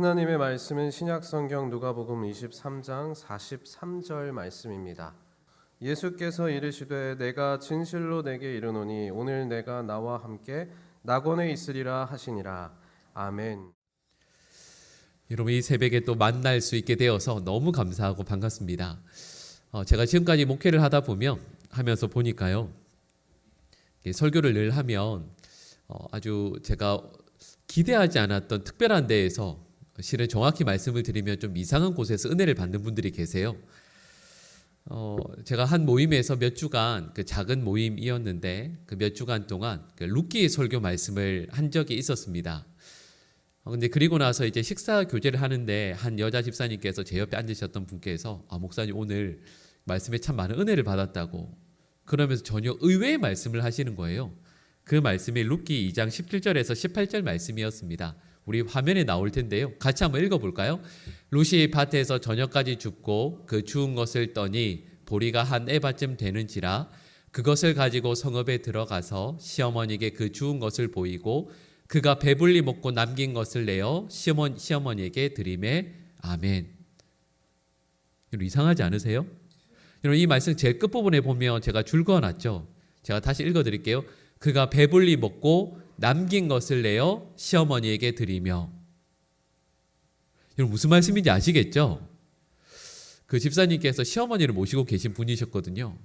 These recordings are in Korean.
하나님의 말씀은 신약성경 누가복음 23장 43절 말씀입니다. 예수께서 이르시되 내가 진실로 내게 이르노니 오늘 내가 나와 함께 낙원에 있으리라 하시니라. 아멘. 여러분, 이 새벽에 또 만날 수 있게 되어서 너무 감사하고 반갑습니다. 제가 지금까지 목회를 하면서 보니까요, 설교를 늘 하면 아주 제가 기대하지 않았던 특별한 데에서 실은 정확히 말씀을 드리면 좀 이상한 곳에서 은혜를 받는 분들이 계세요. 제가 한 모임에서 몇 주간, 그 작은 모임이었는데 그 몇 주간 동안 그 룻기 설교 말씀을 한 적이 있었습니다. 근데 그리고 나서 이제 식사 교제를 하는데 한 여자 집사님께서 제 옆에 앉으셨던 분께서 목사님 오늘 말씀에 참 많은 은혜를 받았다고, 그러면서 전혀 의외의 말씀을 하시는 거예요. 그 말씀이 룻기 2장 17절에서 18절 말씀이었습니다. 우리 화면에 나올 텐데요, 같이 한번 읽어볼까요? 룻이 밭에서 저녁까지 줍고 그 주운 것을 떠니 보리가 한 에바쯤 되는지라 그것을 가지고 성읍에 들어가서 시어머니에게 그 주운 것을 보이고 그가 배불리 먹고 남긴 것을 내어 시어머니에게 드리매. 아멘. 여러분, 이상하지 않으세요? 여러분, 이 말씀 제일 끝부분에 보면 제가 줄 그어놨죠. 제가 다시 읽어드릴게요. 그가 배불리 먹고 남긴 것을 내어 시어머니에게 드리며. 여러분, 무슨 말씀인지 아시겠죠? 그 집사님께서 시어머니를 모시고 계신 분이셨거든요.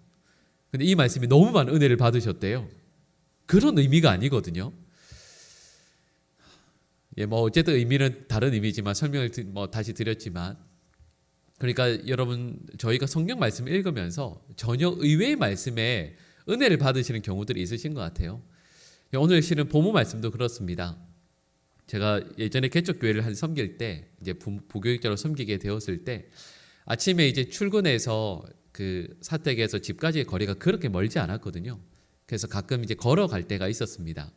근데 이 말씀이 너무 많은 은혜를 받으셨대요. 그런 의미가 아니거든요. 어쨌든 의미는 다른 의미지만 설명을 다시 드렸지만, 그러니까 여러분, 저희가 성경 말씀을 읽으면서 전혀 의외의 말씀에 은혜를 받으시는 경우들이 있으신 것 같아요. 오늘 실은 본문 말씀도 그렇습니다. 제가 예전에 개척교회를 섬길 때, 이제 부교육자로 섬기게 되었을 때, 아침에 이제 출근해서 그 사택에서 집까지의 거리가 그렇게 멀지 않았거든요. 그래서 가끔 이제 걸어갈 때가 있었습니다.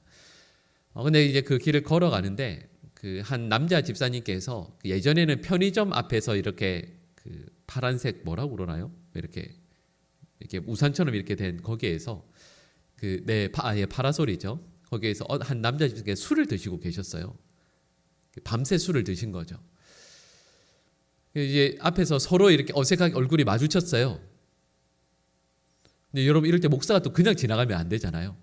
근데 이제 그 길을 걸어가는데 그 한 남자 집사님께서 예전에는 편의점 앞에서 이렇게 그 파란색 뭐라고 그러나요? 이렇게 우산처럼 이렇게 된 거기에서 파라솔이죠. 거기에서 한 남자 집사님께서 술을 드시고 계셨어요. 밤새 술을 드신 거죠. 이제 앞에서 서로 이렇게 어색하게 얼굴이 마주쳤어요. 근데 여러분, 이럴 때 목사가 또 그냥 지나가면 안 되잖아요.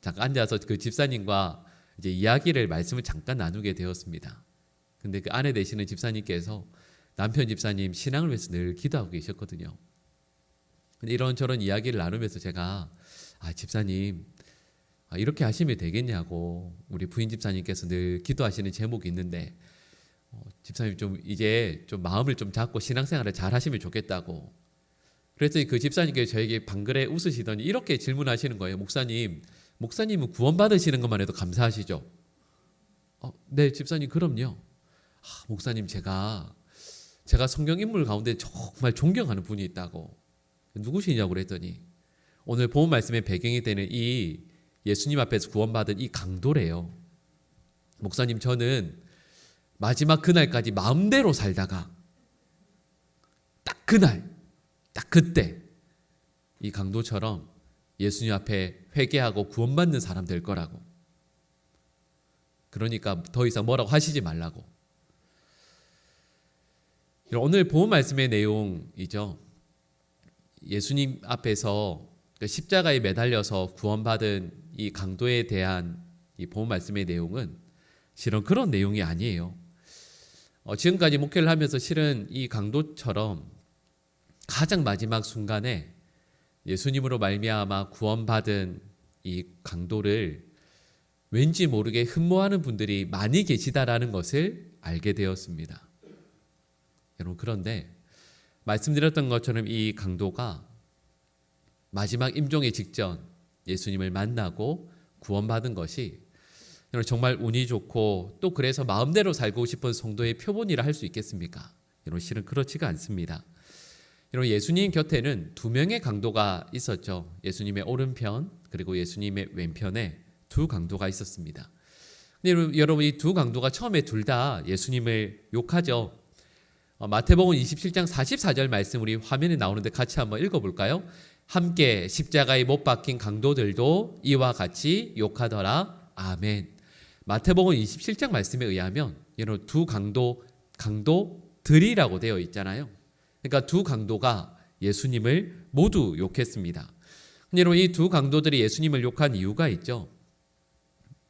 잠깐 앉아서 그 집사님과 이제 말씀을 잠깐 나누게 되었습니다. 근데 그 아내 되시는 집사님께서 남편 집사님 신앙을 위해서 늘 기도하고 계셨거든요. 근데 이런저런 이야기를 나누면서 제가 집사님 이렇게 하시면 되겠냐고, 우리 부인 집사님께서 늘 기도하시는 제목이 있는데 집사님 좀 이제 좀 마음을 좀 잡고 신앙생활을 잘 하시면 좋겠다고. 그랬더니 그 집사님께서 저에게 방글에 웃으시더니 이렇게 질문하시는 거예요. 목사님은 구원 받으시는 것만 해도 감사하시죠? 네, 집사님, 그럼요. 목사님, 제가 성경 인물 가운데 정말 존경하는 분이 있다고. 누구시냐고 그랬더니 오늘 본 말씀의 배경이 되는 이 예수님 앞에서 구원받은 이 강도래요. 목사님, 저는 마지막 그날까지 마음대로 살다가 딱 그날, 딱 그때 이 강도처럼 예수님 앞에 회개하고 구원받는 사람 될 거라고. 그러니까 더 이상 뭐라고 하시지 말라고. 오늘 본 말씀의 내용이죠. 예수님 앞에서 십자가에 매달려서 구원받은 이 강도에 대한 이 본 말씀의 내용은 실은 그런 내용이 아니에요. 지금까지 목회를 하면서 실은 이 강도처럼 가장 마지막 순간에 예수님으로 말미암아 구원받은 이 강도를 왠지 모르게 흠모하는 분들이 많이 계시다라는 것을 알게 되었습니다. 여러분, 그런데 말씀드렸던 것처럼 이 강도가 마지막 임종의 직전 예수님을 만나고 구원받은 것이 정말 운이 좋고 또 그래서 마음대로 살고 싶은 성도의 표본이라 할 수 있겠습니까? 여러분, 실은 그렇지가 않습니다. 여러분, 예수님 곁에는 두 명의 강도가 있었죠. 예수님의 오른편 그리고 예수님의 왼편에 두 강도가 있었습니다. 근데 여러분, 이 두 강도가 처음에 둘 다 예수님을 욕하죠. 마태복음 27장 44절 말씀 우리 화면에 나오는데 같이 한번 읽어볼까요? 함께 십자가에 못 박힌 강도들도 이와 같이 욕하더라. 아멘. 마태복음 27장 말씀에 의하면 여러분, 두 강도 강도들이라고 되어 있잖아요. 그러니까 두 강도가 예수님을 모두 욕했습니다. 여러분, 이 두 강도들이 예수님을 욕한 이유가 있죠.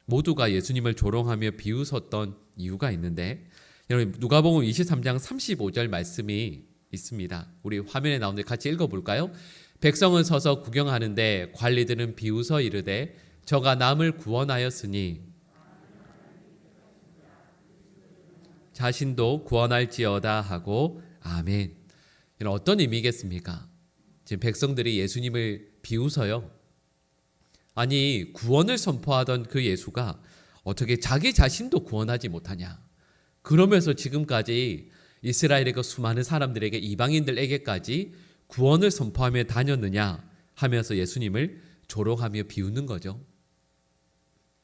모두가 예수님을 조롱하며 비웃었던 이유가 있는데, 여러분 누가복음 23장 35절 말씀이 있습니다. 우리 화면에 나오는데 같이 읽어볼까요? 백성은 서서 구경하는데 관리들은 비웃어 이르되 저가 남을 구원하였으니 자신도 구원할지어다 하고 아멘. 이런 어떤 의미겠습니까? 지금 백성들이 예수님을 비웃어요. 아니, 구원을 선포하던 그 예수가 어떻게 자기 자신도 구원하지 못하냐? 그러면서 지금까지 이스라엘의 그 수많은 사람들에게, 이방인들에게까지 구원을 선포하며 다녔느냐 하면서 예수님을 조롱하며 비웃는 거죠.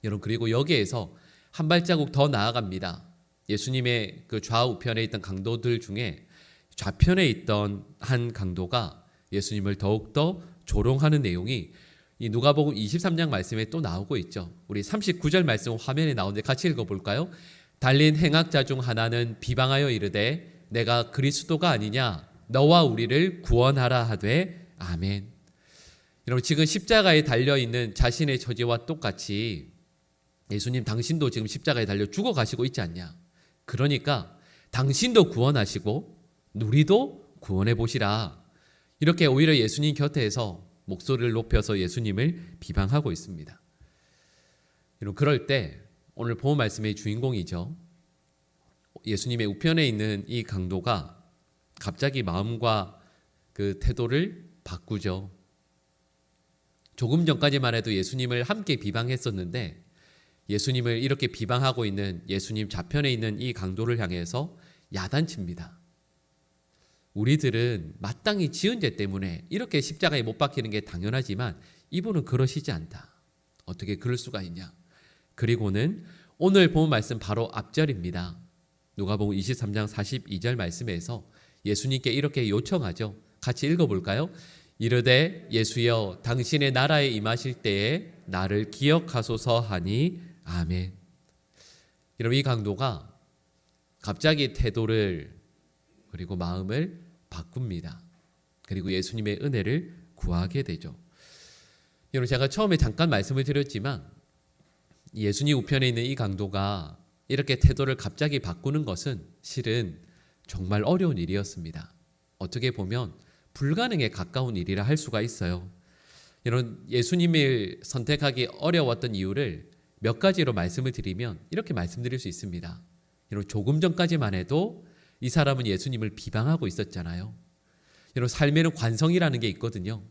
여러분, 그리고 여기에서 한 발자국 더 나아갑니다. 예수님의 그 좌우편에 있던 강도들 중에 좌편에 있던 한 강도가 예수님을 더욱더 조롱하는 내용이 이 누가복음 23장 말씀에 또 나오고 있죠. 우리 39절 말씀 화면에 나오는데 같이 읽어볼까요? 달린 행악자 중 하나는 비방하여 이르되 내가 그리스도가 아니냐 너와 우리를 구원하라 하되 아멘. 여러분, 지금 십자가에 달려있는 자신의 처지와 똑같이 예수님, 당신도 지금 십자가에 달려 죽어가시고 있지 않냐? 그러니까 당신도 구원하시고 우리도 구원해 보시라. 이렇게 오히려 예수님 곁에서 목소리를 높여서 예수님을 비방하고 있습니다. 여러분, 그럴 때 오늘 본문 말씀의 주인공이죠. 예수님의 우편에 있는 이 강도가 갑자기 마음과 그 태도를 바꾸죠. 조금 전까지만 해도 예수님을 함께 비방했었는데 예수님을 이렇게 비방하고 있는 예수님 좌편에 있는 이 강도를 향해서 야단칩니다. 우리들은 마땅히 지은 죄 때문에 이렇게 십자가에 못 박히는 게 당연하지만 이분은 그러시지 않다. 어떻게 그럴 수가 있냐? 그리고는 오늘 본 말씀 바로 앞절입니다. 누가복음 23장 42절 말씀에서 예수님께 이렇게 요청하죠. 같이 읽어볼까요? 이르되 예수여 당신의 나라에 임하실 때에 나를 기억하소서 하니 아멘. 여러분, 이 강도가 갑자기 태도를 그리고 마음을 바꿉니다. 그리고 예수님의 은혜를 구하게 되죠. 여러분, 제가 처음에 잠깐 말씀을 드렸지만 예수님 우편에 있는 이 강도가 이렇게 태도를 갑자기 바꾸는 것은 실은 정말 어려운 일이었습니다. 어떻게 보면 불가능에 가까운 일이라 할 수가 있어요. 여러분, 예수님을 선택하기 어려웠던 이유를 몇 가지로 말씀을 드리면 이렇게 말씀드릴 수 있습니다. 여러분, 조금 전까지만 해도 이 사람은 예수님을 비방하고 있었잖아요. 여러분, 삶에는 관성이라는 게 있거든요.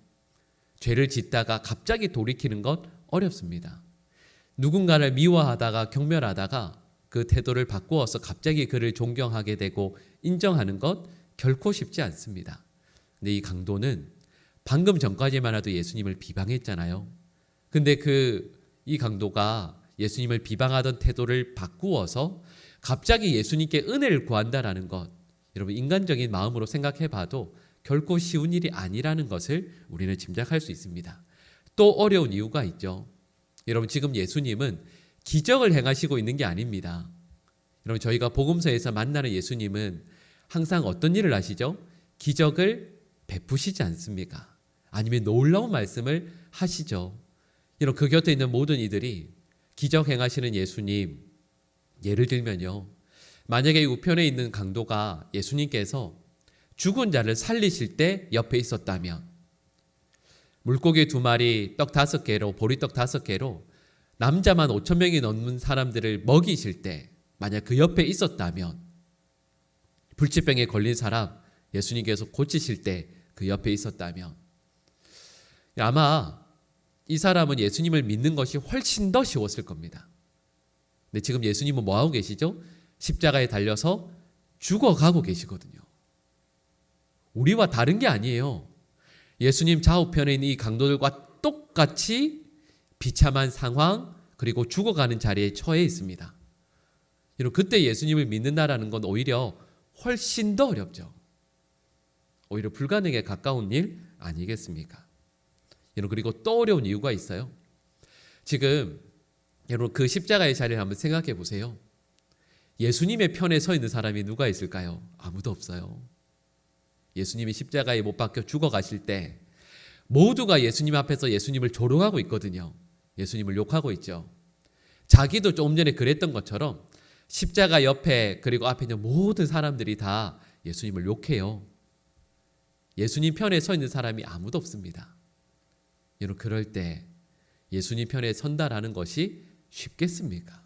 죄를 짓다가 갑자기 돌이키는 것 어렵습니다. 누군가를 미워하다가 경멸하다가 그 태도를 바꾸어서 갑자기 그를 존경하게 되고 인정하는 것 결코 쉽지 않습니다. 근데 이 강도는 방금 전까지만 해도 예수님을 비방했잖아요. 근데 이 강도가 예수님을 비방하던 태도를 바꾸어서 갑자기 예수님께 은혜를 구한다라는 것, 여러분 인간적인 마음으로 생각해 봐도 결코 쉬운 일이 아니라는 것을 우리는 짐작할 수 있습니다. 또 어려운 이유가 있죠. 여러분, 지금 예수님은 기적을 행하시고 있는 게 아닙니다. 여러분, 저희가 복음서에서 만나는 예수님은 항상 어떤 일을 하시죠? 기적을 베푸시지 않습니까? 아니면 놀라운 말씀을 하시죠. 여러분, 그 곁에 있는 모든 이들이 기적 행하시는 예수님, 예를 들면요, 만약에 우편에 있는 강도가 예수님께서 죽은 자를 살리실 때 옆에 있었다면, 물고기 2마리, 떡 5개로, 보리떡 5개로 남자만 5,000명이 넘는 사람들을 먹이실 때 만약 그 옆에 있었다면, 불치병에 걸린 사람 예수님께서 고치실 때 그 옆에 있었다면 아마 이 사람은 예수님을 믿는 것이 훨씬 더 쉬웠을 겁니다. 근데 지금 예수님은 뭐하고 계시죠? 십자가에 달려서 죽어가고 계시거든요. 우리와 다른 게 아니에요. 예수님 좌우편에 있는 이 강도들과 똑같이 비참한 상황, 그리고 죽어가는 자리에 처해 있습니다. 여러분, 그때 예수님을 믿는다라는 건 오히려 훨씬 더 어렵죠. 오히려 불가능에 가까운 일 아니겠습니까? 여러분, 그리고 또 어려운 이유가 있어요. 지금 여러분, 그 십자가의 자리를 한번 생각해 보세요. 예수님의 편에 서 있는 사람이 누가 있을까요? 아무도 없어요. 예수님이 십자가에 못 박혀 죽어가실 때 모두가 예수님 앞에서 예수님을 조롱하고 있거든요. 예수님을 욕하고 있죠. 자기도 조금 전에 그랬던 것처럼 십자가 옆에 그리고 앞에 있는 모든 사람들이 다 예수님을 욕해요. 예수님 편에 서 있는 사람이 아무도 없습니다. 여러분, 그럴 때 예수님 편에 선다라는 것이 쉽겠습니까?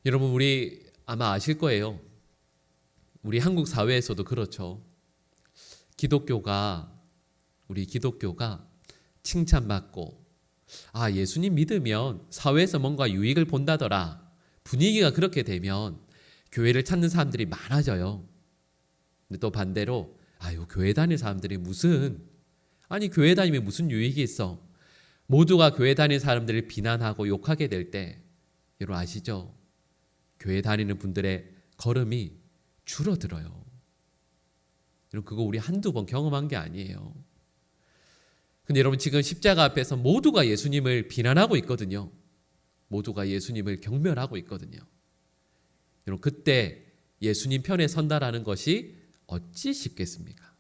여러분, 우리 아마 아실 거예요. 우리 한국 사회에서도 그렇죠. 우리 기독교가 칭찬받고, 예수님 믿으면 사회에서 뭔가 유익을 본다더라. 분위기가 그렇게 되면 교회를 찾는 사람들이 많아져요. 근데 또 반대로, 교회 다니는 사람들이 교회 다니면 무슨 유익이 있어? 모두가 교회 다니는 사람들을 비난하고 욕하게 될 때, 여러분 아시죠? 교회 다니는 분들의 걸음이 줄어들어요. 여러분, 그거 우리 한두 번 경험한 게 아니에요. 근데 여러분, 지금 십자가 앞에서 모두가 예수님을 비난하고 있거든요. 모두가 예수님을 경멸하고 있거든요. 여러분, 그때 예수님 편에 선다라는 것이 어찌 쉽겠습니까?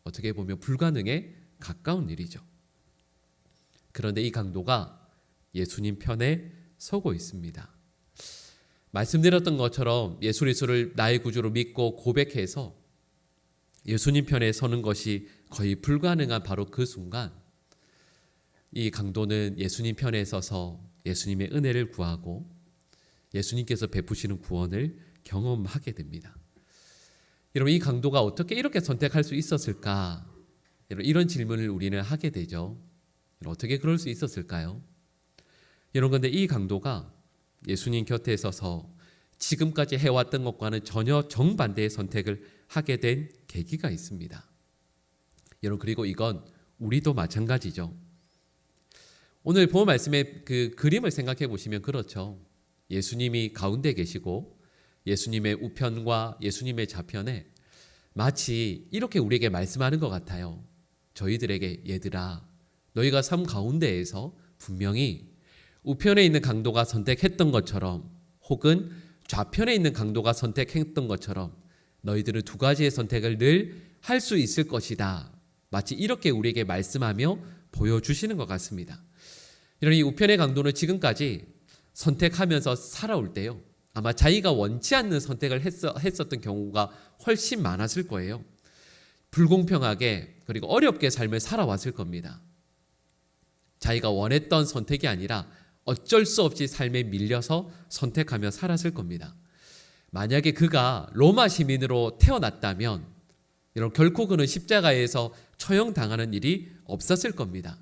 어떻게 보면 불가능에 가까운 일이죠. 그런데 이 강도가 예수님 편에 서고 있습니다. 말씀드렸던 것처럼 예수 그리스도를 나의 구주로 믿고 고백해서 예수님 편에 서는 것이 거의 불가능한 바로 그 순간, 이 강도는 예수님 편에 서서 예수님의 은혜를 구하고 예수님께서 베푸시는 구원을 경험하게 됩니다. 여러분, 이 강도가 어떻게 이렇게 선택할 수 있었을까? 이런 질문을 우리는 하게 되죠. 어떻게 그럴 수 있었을까요? 그런데 이 강도가 예수님 곁에 서서 지금까지 해왔던 것과는 전혀 정반대의 선택을 하게 된 계기가 있습니다. 여러분, 그리고 이건 우리도 마찬가지죠. 오늘 본 말씀의 그 그림을 생각해 보시면 그렇죠. 예수님이 가운데 계시고 예수님의 우편과 예수님의 좌편에 마치 이렇게 우리에게 말씀하는 것 같아요. 저희들에게, 얘들아, 너희가 삶 가운데에서 분명히 우편에 있는 강도가 선택했던 것처럼, 혹은 좌편에 있는 강도가 선택했던 것처럼 너희들은 두 가지의 선택을 늘 할 수 있을 것이다. 마치 이렇게 우리에게 말씀하며 보여주시는 것 같습니다. 이런 이 우편의 강도는 지금까지 선택하면서 살아올 때요, 아마 자기가 원치 않는 선택을 했었던 경우가 훨씬 많았을 거예요. 불공평하게 그리고 어렵게 삶을 살아왔을 겁니다. 자기가 원했던 선택이 아니라 어쩔 수 없이 삶에 밀려서 선택하며 살았을 겁니다. 만약에 그가 로마 시민으로 태어났다면 결코 그는 십자가에서 처형당하는 일이 없었을 겁니다.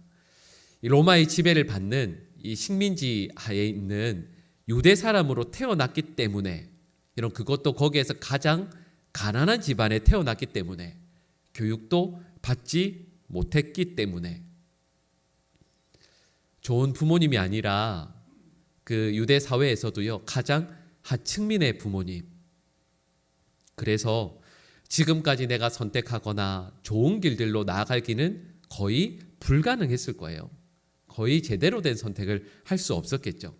로마의 지배를 받는 이 식민지 하에 있는 유대 사람으로 태어났기 때문에, 그것도 거기에서 가장 가난한 집안에 태어났기 때문에, 교육도 받지 못했기 때문에, 좋은 부모님이 아니라 그 유대 사회에서도요, 가장 하층민의 부모님. 그래서 지금까지 내가 선택하거나 좋은 길들로 나아가기는 거의 불가능했을 거예요. 거의 제대로 된 선택을 할 수 없었겠죠.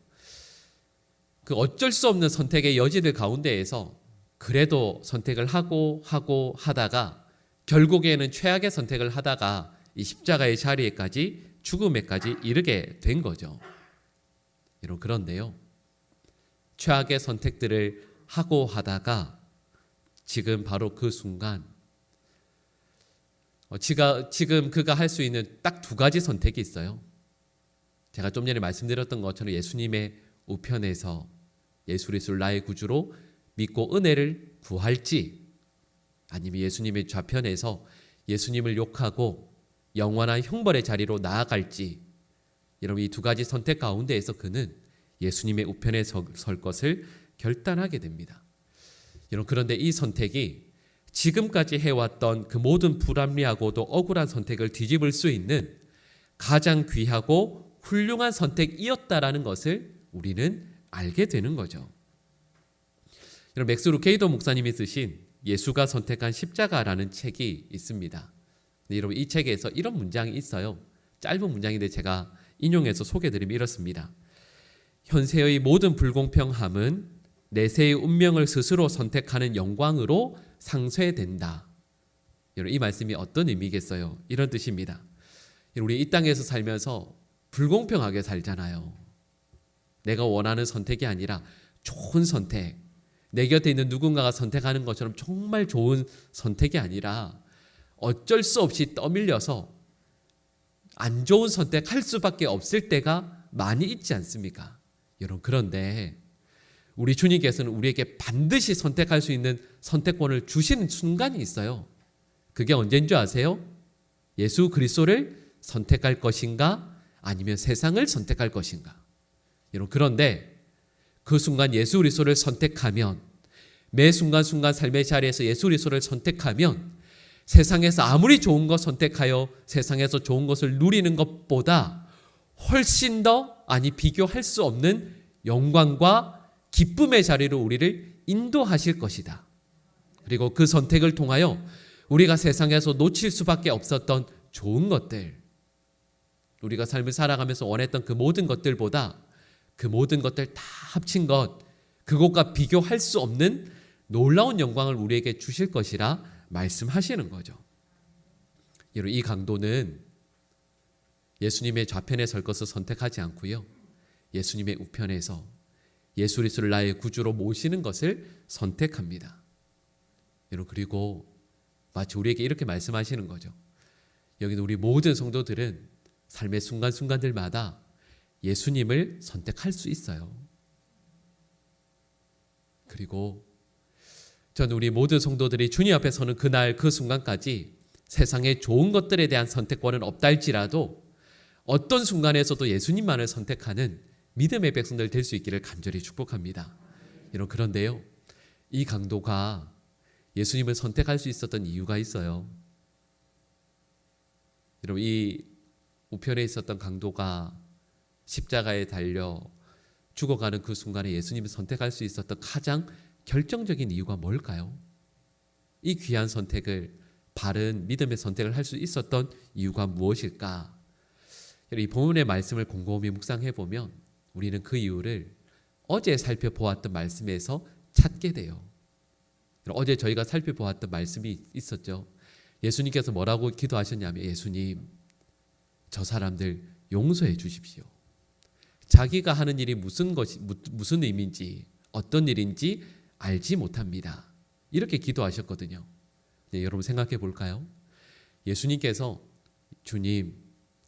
그 어쩔 수 없는 선택의 여지들 가운데에서 그래도 선택을 하다가 결국에는 최악의 선택을 하다가 이 십자가의 자리에까지, 죽음에까지 이르게 된 거죠. 여러분, 그런데요, 최악의 선택들을 하다가 지금 바로 그 순간, 지금 그가 할 수 있는 딱 두 가지 선택이 있어요. 제가 좀 전에 말씀드렸던 것처럼 예수님의 우편에서 예수 그리스도를 나의 구주로 믿고 은혜를 구할지, 아니면 예수님의 좌편에서 예수님을 욕하고 영원한 형벌의 자리로 나아갈지, 여러분, 이 두 가지 선택 가운데에서 그는 예수님의 우편에 설 것을 결단하게 됩니다. 여러분, 그런데 이 선택이 지금까지 해왔던 그 모든 불합리하고도 억울한 선택을 뒤집을 수 있는 가장 귀하고 훌륭한 선택이었다라는 것을 우리는 알게 되는 거죠. 여러분, 맥스 루케이도 목사님이 쓰신 예수가 선택한 십자가라는 책이 있습니다. 여러분, 이 책에서 이런 문장이 있어요. 짧은 문장인데 제가 인용해서 소개해드리면 이렇습니다. 현세의 모든 불공평함은 내세의 운명을 스스로 선택하는 영광으로 상쇄된다. 이 말씀이 어떤 의미겠어요? 이런 뜻입니다. 우리 이 땅에서 살면서 불공평하게 살잖아요. 내가 원하는 선택이 아니라 좋은 선택, 내 곁에 있는 누군가가 선택하는 것처럼 정말 좋은 선택이 아니라 어쩔 수 없이 떠밀려서 안 좋은 선택할 수밖에 없을 때가 많이 있지 않습니까? 여러분, 그런데 우리 주님께서는 우리에게 반드시 선택할 수 있는 선택권을 주시는 순간이 있어요. 그게 언제인 줄 아세요? 예수 그리스도를 선택할 것인가 아니면 세상을 선택할 것인가. 여러분, 그런데 그 순간 예수 그리스도를 선택하면, 매 순간순간 삶의 자리에서 예수 그리스도를 선택하면 세상에서 아무리 좋은 것 선택하여 세상에서 좋은 것을 누리는 것보다 훨씬 더 비교할 수 없는 영광과 기쁨의 자리로 우리를 인도하실 것이다. 그리고 그 선택을 통하여 우리가 세상에서 놓칠 수밖에 없었던 좋은 것들, 우리가 삶을 살아가면서 원했던 그 모든 것들보다 그 모든 것들 다 합친 것, 그것과 비교할 수 없는 놀라운 영광을 우리에게 주실 것이라 말씀하시는 거죠. 이 강도는 예수님의 좌편에 설 것을 선택하지 않고요, 예수님의 우편에서 예수 그리스도를 나의 구주로 모시는 것을 선택합니다. 그리고 마치 우리에게 이렇게 말씀하시는 거죠. 여기는 우리 모든 성도들은 삶의 순간순간들마다 예수님을 선택할 수 있어요. 그리고 저는 우리 모든 성도들이 주님 앞에 서는 그날 그 순간까지 세상의 좋은 것들에 대한 선택권은 없다 할지라도 어떤 순간에서도 예수님만을 선택하는 믿음의 백성들 될 수 있기를 간절히 축복합니다. 그런데요, 이 강도가 예수님을 선택할 수 있었던 이유가 있어요. 여러분, 이 우편에 있었던 강도가 십자가에 달려 죽어가는 그 순간에 예수님을 선택할 수 있었던 가장 결정적인 이유가 뭘까요? 이 귀한 선택을, 바른 믿음의 선택을 할 수 있었던 이유가 무엇일까? 이 본문의 말씀을 곰곰이 묵상해 보면 우리는 그 이유를 어제 살펴보았던 말씀에서 찾게 돼요. 어제 저희가 살펴보았던 말씀이 있었죠. 예수님께서 뭐라고 기도하셨냐면, 예수님, 저 사람들 용서해 주십시오. 자기가 하는 일이 무슨 의미인지, 어떤 일인지 알지 못합니다. 이렇게 기도하셨거든요. 네, 여러분 생각해 볼까요? 예수님께서 주님,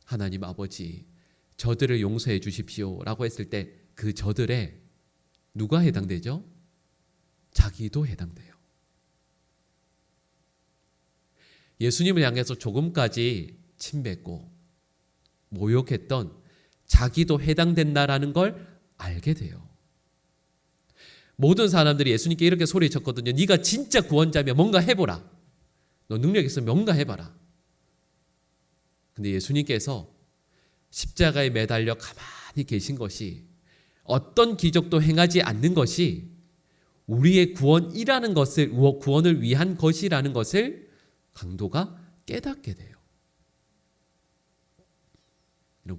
하나님 아버지, 저들을 용서해 주십시오 라고 했을 때 그 저들에 누가 해당되죠? 자기도 해당돼요. 예수님을 향해서 조금까지 침뱉고 모욕했던 자기도 해당된다라는 걸 알게 돼요. 모든 사람들이 예수님께 이렇게 소리쳤거든요. 네가 진짜 구원자면 뭔가 해보라. 너 능력 있으면 뭔가 해봐라. 근데 예수님께서 십자가에 매달려 가만히 계신 것이, 어떤 기적도 행하지 않는 것이 우리의 구원이라는 것을, 구원을 위한 것이라는 것을 강도가 깨닫게 돼요.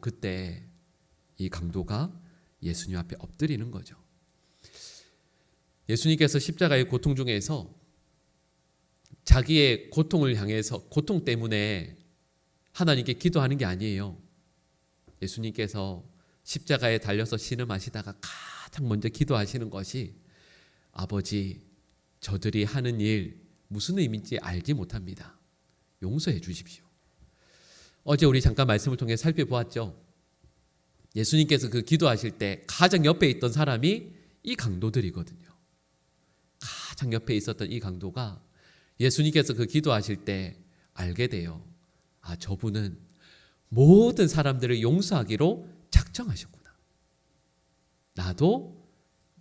그때 이 강도가 예수님 앞에 엎드리는 거죠. 예수님께서 십자가의 고통 중에서 자기의 고통을 향해서, 고통 때문에 하나님께 기도하는 게 아니에요. 예수님께서 십자가에 달려서 신음하시다가 가장 먼저 기도하시는 것이, 아버지, 저들이 하는 일 무슨 의미인지 알지 못합니다. 용서해 주십시오. 어제 우리 잠깐 말씀을 통해 살펴보았죠. 예수님께서 그 기도하실 때 가장 옆에 있던 사람이 이 강도들이거든요. 가장 옆에 있었던 이 강도가 예수님께서 그 기도하실 때 알게 돼요. 아, 저분은 모든 사람들을 용서하기로 작정하셨구나. 나도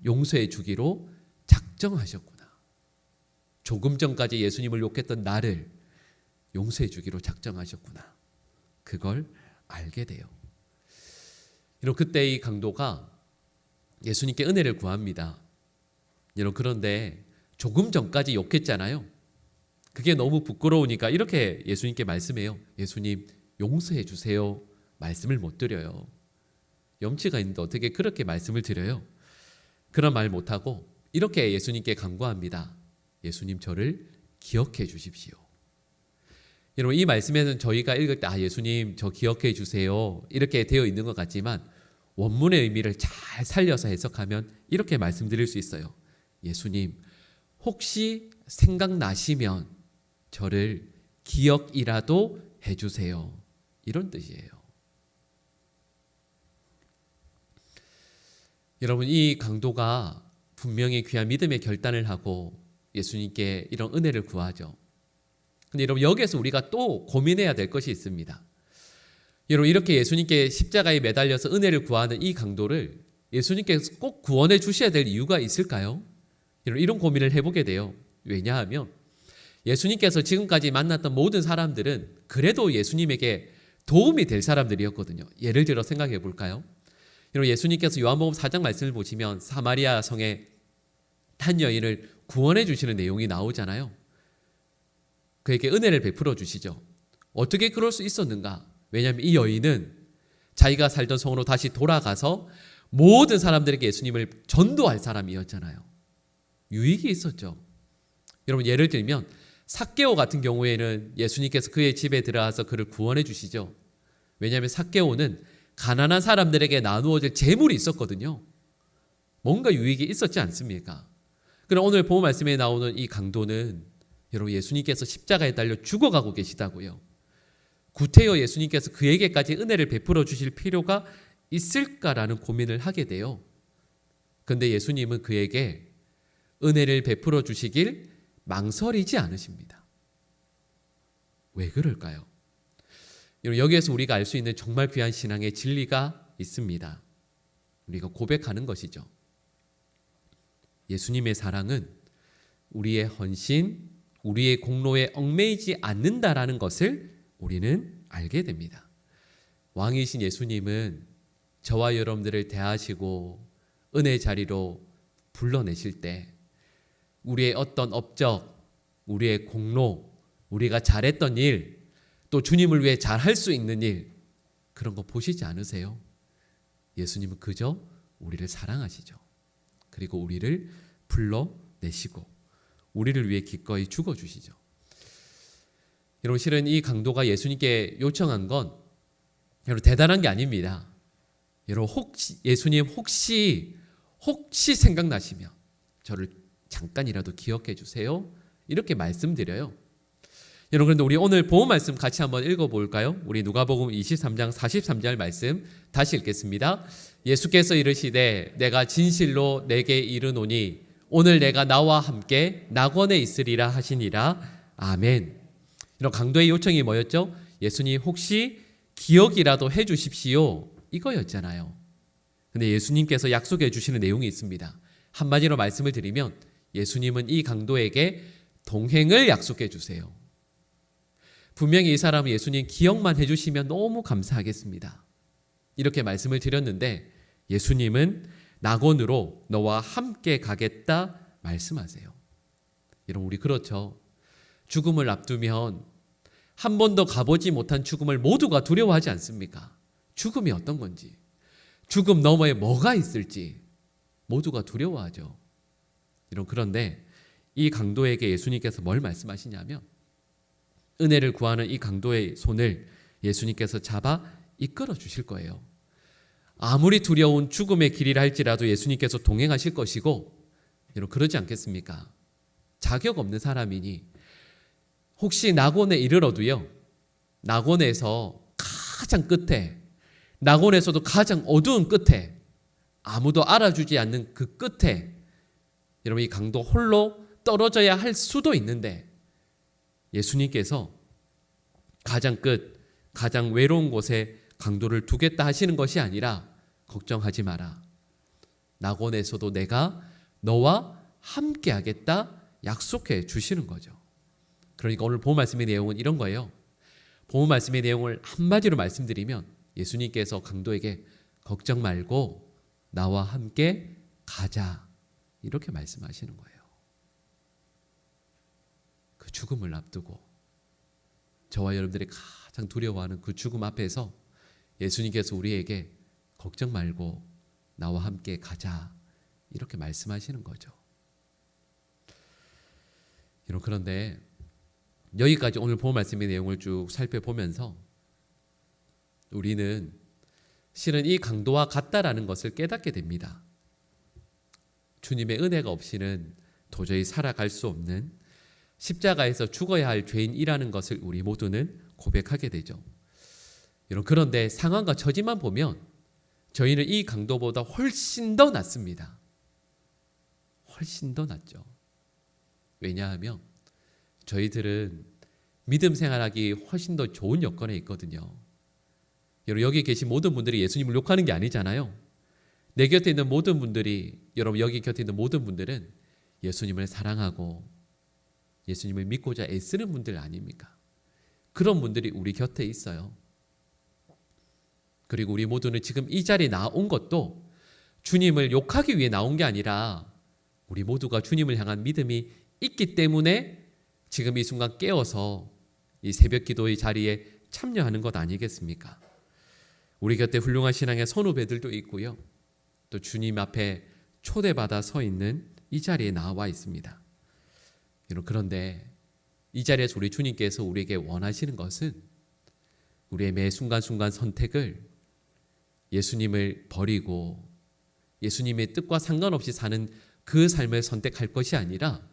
용서해 주기로 작정하셨구나. 조금 전까지 예수님을 욕했던 나를 용서해 주기로 작정하셨구나. 그걸 알게 돼요. 그때 이 강도가 예수님께 은혜를 구합니다. 그런데 조금 전까지 욕했잖아요. 그게 너무 부끄러우니까 이렇게 예수님께 말씀해요. 예수님, 용서해 주세요. 말씀을 못 드려요. 염치가 있는데 어떻게 그렇게 말씀을 드려요? 그런 말 못하고 이렇게 예수님께 간구합니다. 예수님 저를 기억해 주십시오. 여러분 이 말씀에는 저희가 읽을 때 예수님 저 기억해 주세요 이렇게 되어 있는 것 같지만 원문의 의미를 잘 살려서 해석하면 이렇게 말씀드릴 수 있어요. 예수님 혹시 생각나시면 저를 기억이라도 해주세요. 이런 뜻이에요. 여러분 이 강도가 분명히 귀한 믿음의 결단을 하고 예수님께 이런 은혜를 구하죠. 근데 여러분 여기에서 우리가 또 고민해야 될 것이 있습니다. 여러분 이렇게 예수님께 십자가에 매달려서 은혜를 구하는 이 강도를 예수님께서 꼭 구원해 주셔야 될 이유가 있을까요? 여러분 이런 고민을 해보게 돼요. 왜냐하면 예수님께서 지금까지 만났던 모든 사람들은 그래도 예수님에게 도움이 될 사람들이었거든요. 예를 들어 생각해 볼까요? 여러분 예수님께서 요한복음 4장 말씀을 보시면 사마리아 성의 한 여인을 구원해 주시는 내용이 나오잖아요. 그에게 은혜를 베풀어 주시죠. 어떻게 그럴 수 있었는가? 왜냐하면 이 여인은 자기가 살던 성으로 다시 돌아가서 모든 사람들에게 예수님을 전도할 사람이었잖아요. 유익이 있었죠. 여러분 예를 들면 삭개오 같은 경우에는 예수님께서 그의 집에 들어가서 그를 구원해 주시죠. 왜냐하면 삭개오는 가난한 사람들에게 나누어질 재물이 있었거든요. 뭔가 유익이 있었지 않습니까? 그럼 오늘 본문 말씀에 나오는 이 강도는 여러분 예수님께서 십자가에 달려 죽어가고 계시다고요. 구태여 예수님께서 그에게까지 은혜를 베풀어 주실 필요가 있을까라는 고민을 하게 돼요. 그런데 예수님은 그에게 은혜를 베풀어 주시길 망설이지 않으십니다. 왜 그럴까요? 여기에서 우리가 알 수 있는 정말 귀한 신앙의 진리가 있습니다. 우리가 고백하는 것이죠. 예수님의 사랑은 우리의 헌신, 우리의 공로에 얽매이지 않는다라는 것을 우리는 알게 됩니다. 왕이신 예수님은 저와 여러분들을 대하시고 은혜 자리로 불러내실 때 우리의 어떤 업적, 우리의 공로, 우리가 잘했던 일, 또 주님을 위해 잘할 수 있는 일, 그런 거 보시지 않으세요? 예수님은 그저 우리를 사랑하시죠. 그리고 우리를 불러내시고 우리를 위해 기꺼이 죽어주시죠. 여러분 실은 이 강도가 예수님께 요청한 건 여러분 대단한 게 아닙니다. 여러분 예수님 혹시 생각나시면 저를 잠깐이라도 기억해 주세요. 이렇게 말씀드려요. 여러분 그런데 우리 오늘 본문 말씀 같이 한번 읽어볼까요? 우리 누가복음 23장 43절 말씀 다시 읽겠습니다. 예수께서 이르시되 내가 진실로 내게 이르노니 오늘 내가 나와 함께 낙원에 있으리라 하시니라. 아멘. 이런 강도의 요청이 뭐였죠? 예수님 혹시 기억이라도 해 주십시오. 이거였잖아요. 근데 예수님께서 약속해 주시는 내용이 있습니다. 한마디로 말씀을 드리면 예수님은 이 강도에게 동행을 약속해 주세요. 분명히 이 사람은 예수님 기억만 해주시면 너무 감사하겠습니다. 이렇게 말씀을 드렸는데 예수님은 낙원으로 너와 함께 가겠다 말씀하세요. 여러분 우리 그렇죠. 죽음을 앞두면 한 번도 가보지 못한 죽음을 모두가 두려워하지 않습니까? 죽음이 어떤 건지, 죽음 너머에 뭐가 있을지 모두가 두려워하죠. 그런데 이 강도에게 예수님께서 뭘 말씀하시냐면 은혜를 구하는 이 강도의 손을 예수님께서 잡아 이끌어 주실 거예요. 아무리 두려운 죽음의 길이라 할지라도 예수님께서 동행하실 것이고, 여러분 그러지 않겠습니까? 자격 없는 사람이니 혹시 낙원에 이르러도요, 낙원에서 가장 끝에, 낙원에서도 가장 어두운 끝에, 아무도 알아주지 않는 그 끝에 여러분 이 강도 홀로 떨어져야 할 수도 있는데 예수님께서 가장 끝, 가장 외로운 곳에 강도를 두겠다 하시는 것이 아니라 걱정하지 마라. 낙원에서도 내가 너와 함께 하겠다 약속해 주시는 거죠. 그러니까 오늘 본문 말씀의 내용은 이런 거예요. 본문 말씀의 내용을 한마디로 말씀드리면 예수님께서 강도에게 걱정 말고 나와 함께 가자 이렇게 말씀하시는 거예요. 그 죽음을 앞두고 저와 여러분들이 가장 두려워하는 그 죽음 앞에서 예수님께서 우리에게 걱정 말고 나와 함께 가자 이렇게 말씀하시는 거죠. 그런데 여기까지 오늘 본 말씀의 내용을 쭉 살펴보면서 우리는 실은 이 강도와 같다라는 것을 깨닫게 됩니다. 주님의 은혜가 없이는 도저히 살아갈 수 없는 십자가에서 죽어야 할 죄인이라는 것을 우리 모두는 고백하게 되죠. 그런데 상황과 처지만 보면 저희는 이 강도보다 훨씬 더 낫습니다. 훨씬 더 낫죠. 왜냐하면 저희들은 믿음 생활하기 훨씬 더 좋은 여건에 있거든요. 여러분, 여기 계신 모든 분들이 예수님을 욕하는 게 아니잖아요. 내 곁에 있는 모든 분들이, 여러분 여기 곁에 있는 모든 분들은 예수님을 사랑하고 예수님을 믿고자 애쓰는 분들 아닙니까? 그런 분들이 우리 곁에 있어요. 그리고 우리 모두는 지금 이 자리에 나온 것도 주님을 욕하기 위해 나온 게 아니라 우리 모두가 주님을 향한 믿음이 있기 때문에 지금 이 순간 깨어서 이 새벽 기도의 자리에 참여하는 것 아니겠습니까? 우리 곁에 훌륭한 신앙의 선후배들도 있고요. 또 주님 앞에 초대받아 서 있는 이 자리에 나와 있습니다. 그런데 이 자리에서 우리 주님께서 우리에게 원하시는 것은 우리의 매 순간순간 선택을 예수님을 버리고 예수님의 뜻과 상관없이 사는 그 삶을 선택할 것이 아니라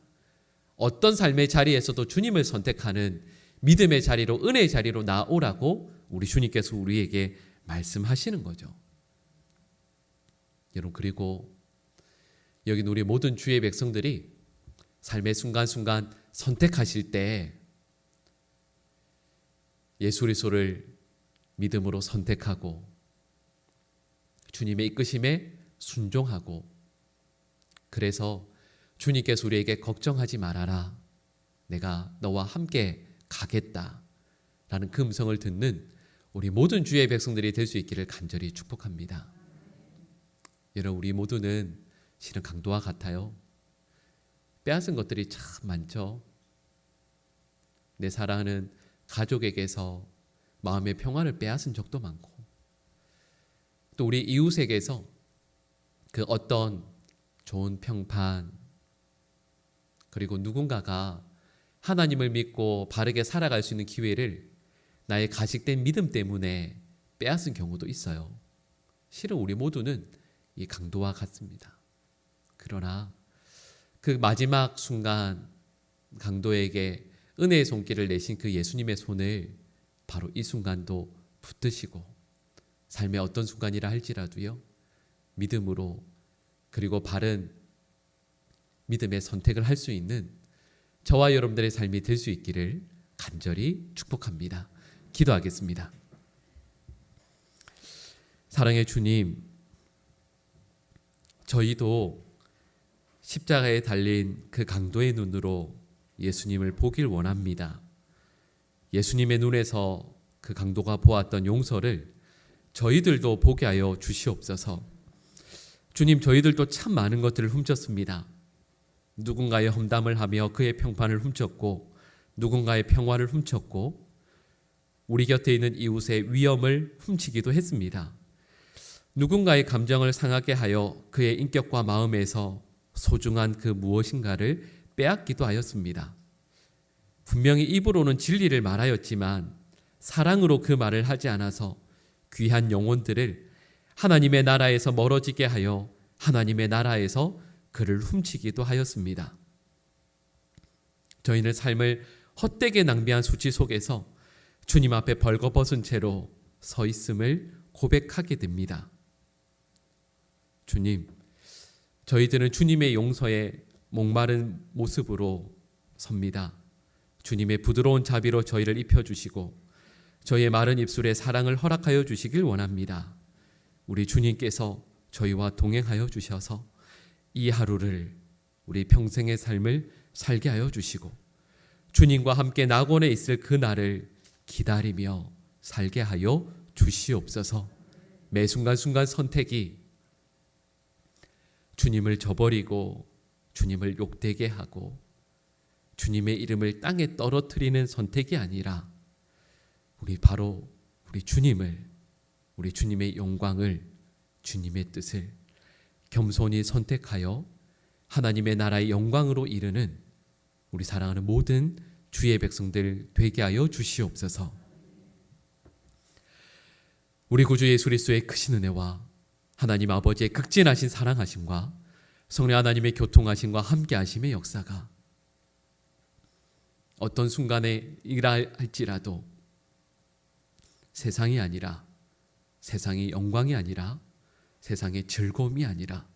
어떤 삶의 자리에서도 주님을 선택하는 믿음의 자리로, 은혜의 자리로 나오라고 우리 주님께서 우리에게 말씀하시는 거죠. 여러분, 그리고 여기 우리 모든 주의 백성들이 삶의 순간순간 선택하실 때 예수 그리스도를 믿음으로 선택하고 주님의 이끄심에 순종하고, 그래서 주님께서 우리에게 걱정하지 말아라, 내가 너와 함께 가겠다 라는 그 음성을 듣는 우리 모든 주의 백성들이 될 수 있기를 간절히 축복합니다. 여러분, 우리 모두는 실은 강도와 같아요. 빼앗은 것들이 참 많죠. 내 사랑하는 가족에게서 마음의 평안을 빼앗은 적도 많고, 또 우리 이웃에게서 그 어떤 좋은 평판, 그리고 누군가가 하나님을 믿고 바르게 살아갈 수 있는 기회를 나의 가식된 믿음 때문에 빼앗은 경우도 있어요. 실은 우리 모두는 이 강도와 같습니다. 그러나 그 마지막 순간 강도에게 은혜의 손길을 내신 그 예수님의 손을 바로 이 순간도 붙드시고 삶의 어떤 순간이라 할지라도요, 믿음으로 그리고 바른 믿음의 선택을 할 수 있는 저와 여러분들의 삶이 될 수 있기를 간절히 축복합니다. 기도하겠습니다. 사랑의 주님, 저희도 십자가에 달린 그 강도의 눈으로 예수님을 보길 원합니다. 예수님의 눈에서 그 강도가 보았던 용서를 저희들도 보게 하여 주시옵소서. 주님, 저희들도 참 많은 것들을 훔쳤습니다. 누군가의 험담을 하며 그의 평판을 훔쳤고, 누군가의 평화를 훔쳤고, 우리 곁에 있는 이웃의 위엄을 훔치기도 했습니다. 누군가의 감정을 상하게 하여 그의 인격과 마음에서 소중한 그 무엇인가를 빼앗기도 하였습니다. 분명히 입으로는 진리를 말하였지만 사랑으로 그 말을 하지 않아서 귀한 영혼들을 하나님의 나라에서 멀어지게 하여 하나님의 나라에서 그를 훔치기도 하였습니다. 저희는 삶을 헛되게 낭비한 수치 속에서 주님 앞에 벌거벗은 채로 서 있음을 고백하게 됩니다. 주님, 저희들은 주님의 용서에 목마른 모습으로 섭니다. 주님의 부드러운 자비로 저희를 입혀주시고 저희의 마른 입술에 사랑을 허락하여 주시길 원합니다. 우리 주님께서 저희와 동행하여 주셔서 이 하루를, 우리 평생의 삶을 살게 하여 주시고 주님과 함께 낙원에 있을 그 날을 기다리며 살게 하여 주시옵소서. 매 순간순간 선택이 주님을 저버리고 주님을 욕되게 하고 주님의 이름을 땅에 떨어뜨리는 선택이 아니라 바로 우리 주님을, 우리 주님의 영광을, 주님의 뜻을 겸손히 선택하여 하나님의 나라의 영광으로 이르는 우리 사랑하는 모든 주의 백성들 되게 하여 주시옵소서. 우리 구주 예수 그리스도의 크신 은혜와 하나님 아버지의 극진하신 사랑하심과 성령 하나님의 교통하심과 함께하심의 역사가 어떤 순간에 일할지라도 세상이 아니라, 세상의 영광이 아니라, 세상의 즐거움이 아니라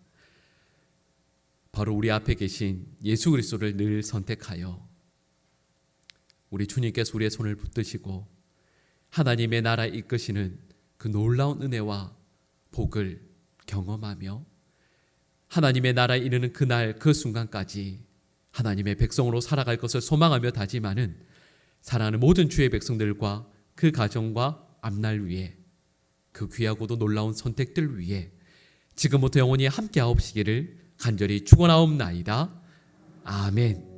바로 우리 앞에 계신 예수 그리스도를 늘 선택하여 우리 주님께서 우리의 손을 붙드시고 하나님의 나라에 이끄시는 그 놀라운 은혜와 복을 경험하며 하나님의 나라에 이르는 그날 그 순간까지 하나님의 백성으로 살아갈 것을 소망하며 다짐하는 사랑하는 모든 주의 백성들과 그 가정과 앞날 위에 그 귀하고도 놀라운 선택들 위에 지금부터 영원히 함께하옵시기를 간절히 축원하옵나이다. 아멘.